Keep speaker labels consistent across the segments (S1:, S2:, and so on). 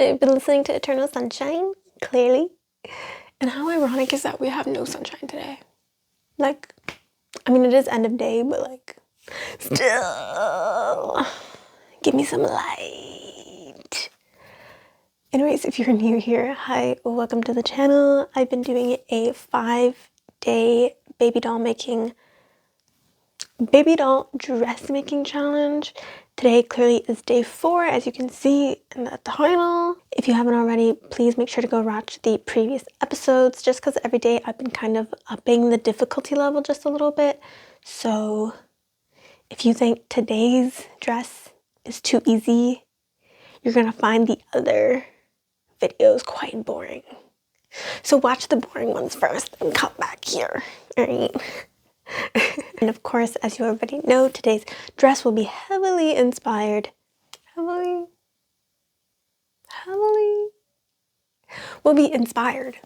S1: I've been listening to Eternal Sunshine, clearly. And how ironic is that we have no sunshine today? Like, I mean, it is end of day, but like, still, give me some light. Anyways, if you're new here, hi, welcome to the channel. I've been doing a 5-day baby doll dressmaking challenge. Today clearly is day 4, as you can see in the title. If you haven't already, please make sure to go watch the previous episodes, just because every day I've been kind of upping the difficulty level just a little bit. So if you think today's dress is too easy, you're gonna find the other videos quite boring. So watch the boring ones first and come back here, alright? And of course, as you already know, today's dress will be heavily inspired. Will be inspired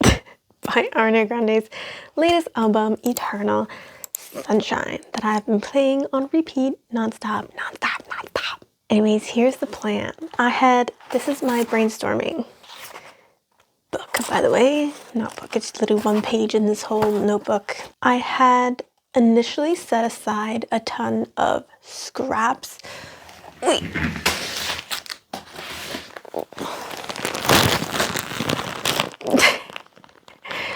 S1: by Ariana Grande's latest album, Eternal Sunshine, that I've been playing on repeat non-stop. Anyways, here's the plan. This is my brainstorming book, by the way. Notebook. It's literally one page in this whole notebook. I had initially set aside a ton of scraps. Wait.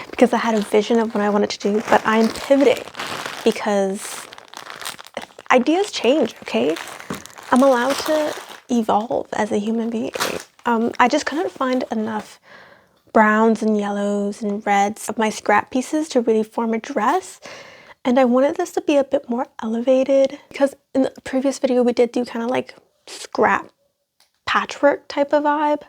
S1: Because I had a vision of what I wanted to do, but I'm pivoting because ideas change, okay? I'm allowed to evolve as a human being. I just couldn't find enough browns and yellows and reds of my scrap pieces to really form a dress, and I wanted this to be a bit more elevated because in the previous video we did do kind of like scrap patchwork type of vibe,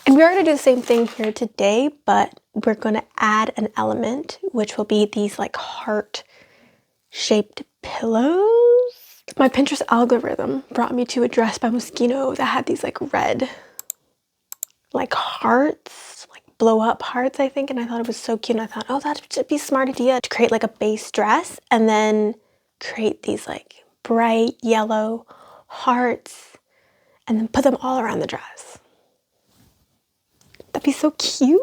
S1: and we're going to do the same thing here today, but we're going to add an element which will be these like heart shaped pillows. My Pinterest algorithm brought me to a dress by Moschino that had these like red like hearts, like blow up hearts, I think, and I thought it was so cute, and I thought, oh, that should be a smart idea to create like a base dress and then create these like bright yellow hearts and then put them all around the dress. That'd be so cute.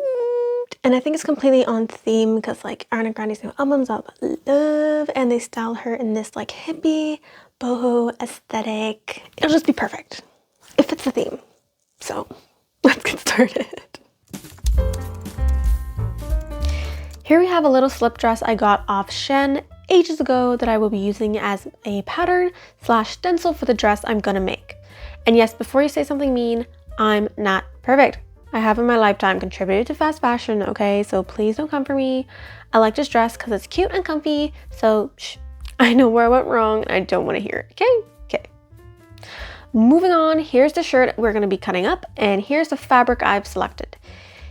S1: And I think it's completely on theme because like Ariana Grande's new album's all about love, and they style her in this like hippie boho aesthetic. It'll just be perfect. It fits the theme. So let's get started. Here we have a little slip dress I got off Shein ages ago that I will be using as a pattern / stencil for the dress I'm gonna make. And yes, before you say something mean, I'm not perfect. I have in my lifetime contributed to fast fashion, okay? So please don't come for me. I like this dress because it's cute and comfy, so I know where I went wrong and I don't want to hear it, okay? Moving on, here's the shirt we're going to be cutting up, and here's the fabric I've selected.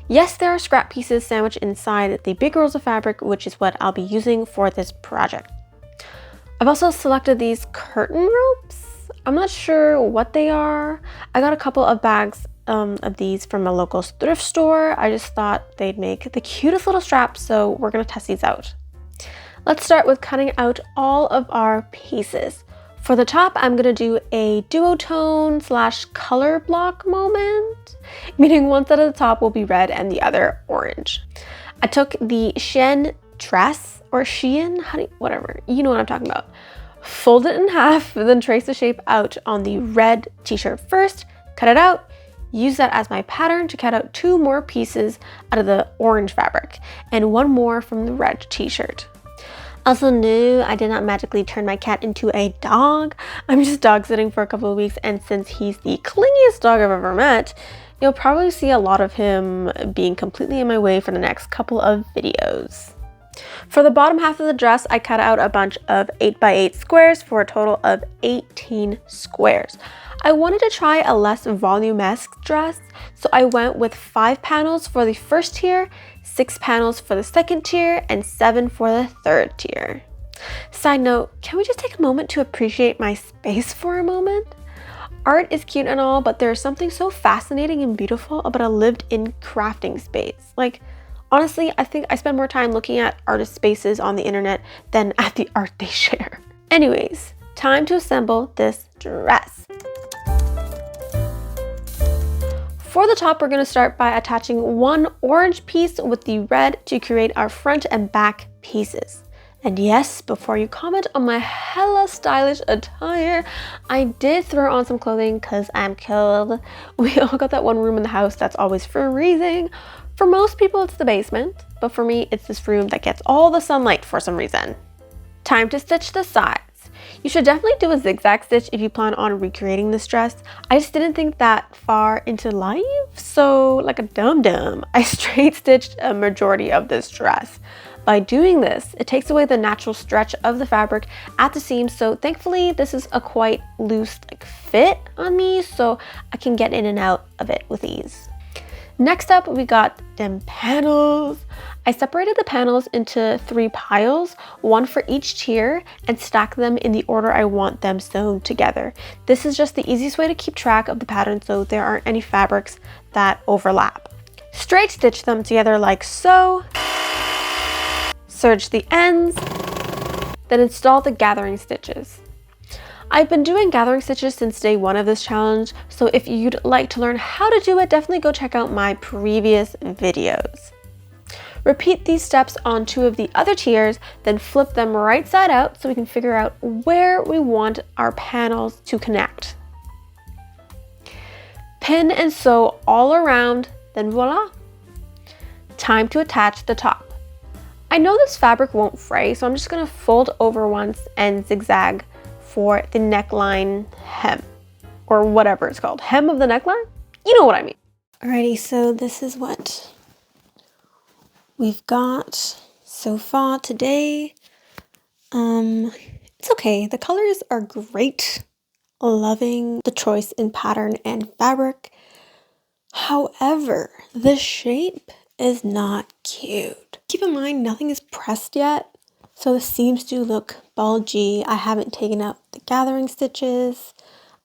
S1: Yes, there are scrap pieces sandwiched inside the big rolls of fabric, which is what I'll be using for this project. I've also selected these curtain ropes. I'm not sure what they are. I got a couple of bags of these from a local thrift store. I just thought they'd make the cutest little straps, so we're going to test these out. Let's start with cutting out all of our pieces. For the top, I'm gonna do a duotone / color block moment, meaning one side of the top will be red and the other orange. I took the Shein dress, or Shein, whatever, you know what I'm talking about. Fold it in half, then trace the shape out on the red t-shirt first, cut it out, use that as my pattern to cut out 2 more pieces out of the orange fabric, and 1 more from the red t-shirt. Also, no, I did not magically turn my cat into a dog. I'm just dog sitting for a couple of weeks, and since he's the clingiest dog I've ever met, you'll probably see a lot of him being completely in my way for the next couple of videos. For the bottom half of the dress, I cut out a bunch of 8x8 squares for a total of 18 squares. I wanted to try a less volume-esque dress, so I went with 5 panels for the first tier, 6 panels for the second tier, and 7 for the third tier. Side note, can we just take a moment to appreciate my space for a moment? Art is cute and all, but there's something so fascinating and beautiful about a lived-in crafting space. Like, honestly, I think I spend more time looking at artist spaces on the internet than at the art they share. Anyways, time to assemble this dress. For the top, we're going to start by attaching one orange piece with the red to create our front and back pieces. And yes, before you comment on my hella stylish attire, I did throw on some clothing because I'm cold. We all got that one room in the house that's always freezing. For most people, it's the basement, but for me, it's this room that gets all the sunlight for some reason. Time to stitch the sides. You should definitely do a zigzag stitch if you plan on recreating this dress. I just didn't think that far into life, so like a dum-dum, I straight stitched a majority of this dress. By doing this, it takes away the natural stretch of the fabric at the seams, so thankfully this is a quite loose fit on me, so I can get in and out of it with ease. Next up, we got them panels. I separated the panels into 3 piles, one for each tier, and stacked them in the order I want them sewn together. This is just the easiest way to keep track of the pattern so there aren't any fabrics that overlap. Straight stitch them together like so. Serge the ends, then install the gathering stitches. I've been doing gathering stitches since day 1 of this challenge, so if you'd like to learn how to do it, definitely go check out my previous videos. Repeat these steps on 2 of the other tiers, then flip them right side out so we can figure out where we want our panels to connect. Pin and sew all around, then voila! Time to attach the top. I know this fabric won't fray, so I'm just gonna fold over once and zigzag for the neckline hem, or whatever it's called. Hem of the neckline? You know what I mean. Alrighty, so this is what we've got so far today. It's okay, the colors are great. Loving the choice in pattern and fabric. However, the shape is not cute. Keep in mind, nothing is pressed yet, so the seams do look bulgy. I haven't taken out the gathering stitches.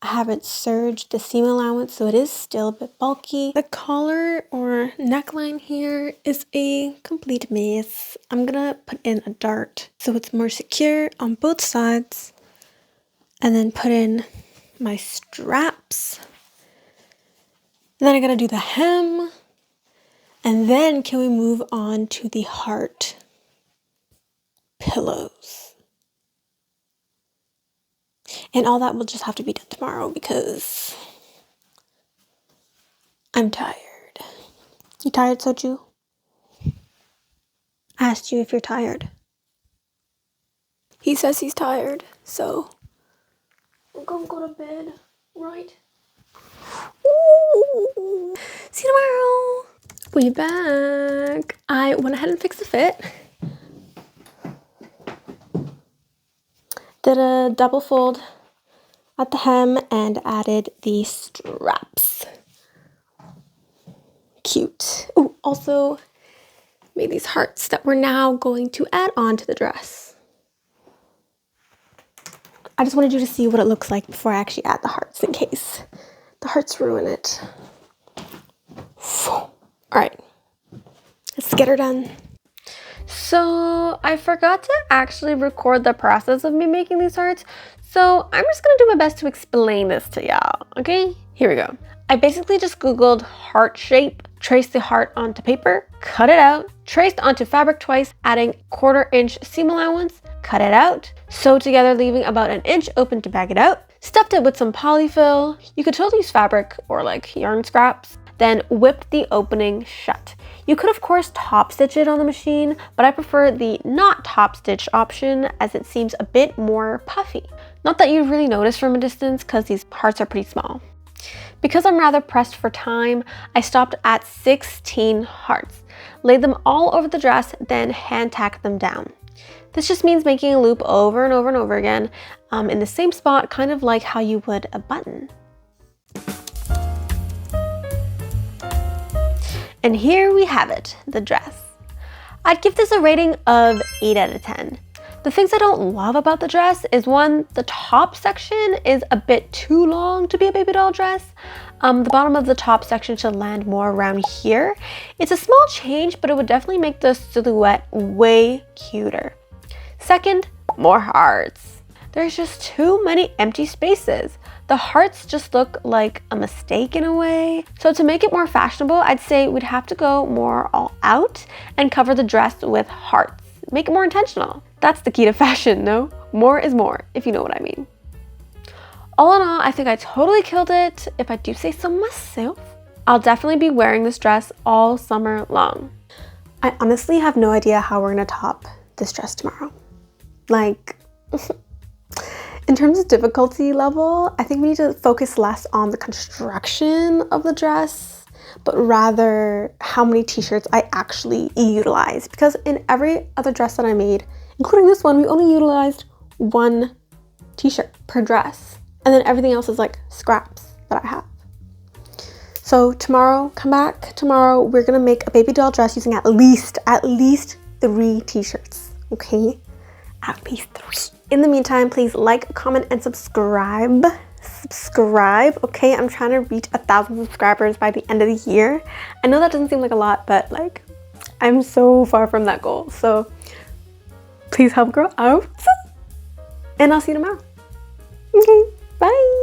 S1: I haven't serged the seam allowance, so it is still a bit bulky. The collar or neckline here is a complete mess. I'm gonna put in a dart so it's more secure on both sides, and then put in my straps. Then I gotta do the hem. And then can we move on to the heart pillows? And all that will just have to be done tomorrow because I'm tired. You tired, Soju? I asked you if you're tired. He says he's tired, so I'm gonna go to bed, right? Ooh. See you tomorrow. We back. I went ahead and fixed the fit. Did a double fold at the hem and added the straps. Cute. Oh, also made these hearts that we're now going to add on to the dress. I just wanted you to see what it looks like before I actually add the hearts in case the hearts ruin it. All right, let's get her done. So I forgot to actually record the process of me making these hearts, so I'm just gonna do my best to explain this to y'all, okay? Here we go. I basically just Googled heart shape, traced the heart onto paper, cut it out, traced onto fabric twice, adding 1/4 inch seam allowance, cut it out, sewed together leaving about 1 inch open to bag it out, stuffed it with some polyfill. You could totally use fabric or like yarn scraps. Then whipped the opening shut. You could of course top stitch it on the machine, but I prefer the not top stitch option as it seems a bit more puffy. Not that you'd really notice from a distance because these hearts are pretty small. Because I'm rather pressed for time, I stopped at 16 hearts, laid them all over the dress, then hand tacked them down. This just means making a loop over and over and over again in the same spot, kind of like how you would a button. And here we have it, the dress. I'd give this a rating of 8 out of 10. The things I don't love about the dress is one, the top section is a bit too long to be a baby doll dress. The bottom of the top section should land more around here. It's a small change, but it would definitely make the silhouette way cuter. Second, more hearts. There's just too many empty spaces. The hearts just look like a mistake in a way. So to make it more fashionable, I'd say we'd have to go more all out and cover the dress with hearts. Make it more intentional. That's the key to fashion, no? More is more, if you know what I mean. All in all, I think I totally killed it, if I do say so myself. I'll definitely be wearing this dress all summer long. I honestly have no idea how we're gonna top this dress tomorrow. Like, in terms of difficulty level, I think we need to focus less on the construction of the dress, but rather how many t-shirts I actually utilize. Because in every other dress that I made, including this one, we only utilized one t-shirt per dress. And then everything else is like scraps that I have. So tomorrow, come back tomorrow, we're gonna make a baby doll dress using at least 3 t-shirts, okay? At least 3. In the meantime, please like, comment, and subscribe. Okay? I'm trying to reach 1,000 subscribers by the end of the year. I know that doesn't seem like a lot, but like, I'm so far from that goal. So please help girl out. And I'll see you tomorrow. Okay, bye.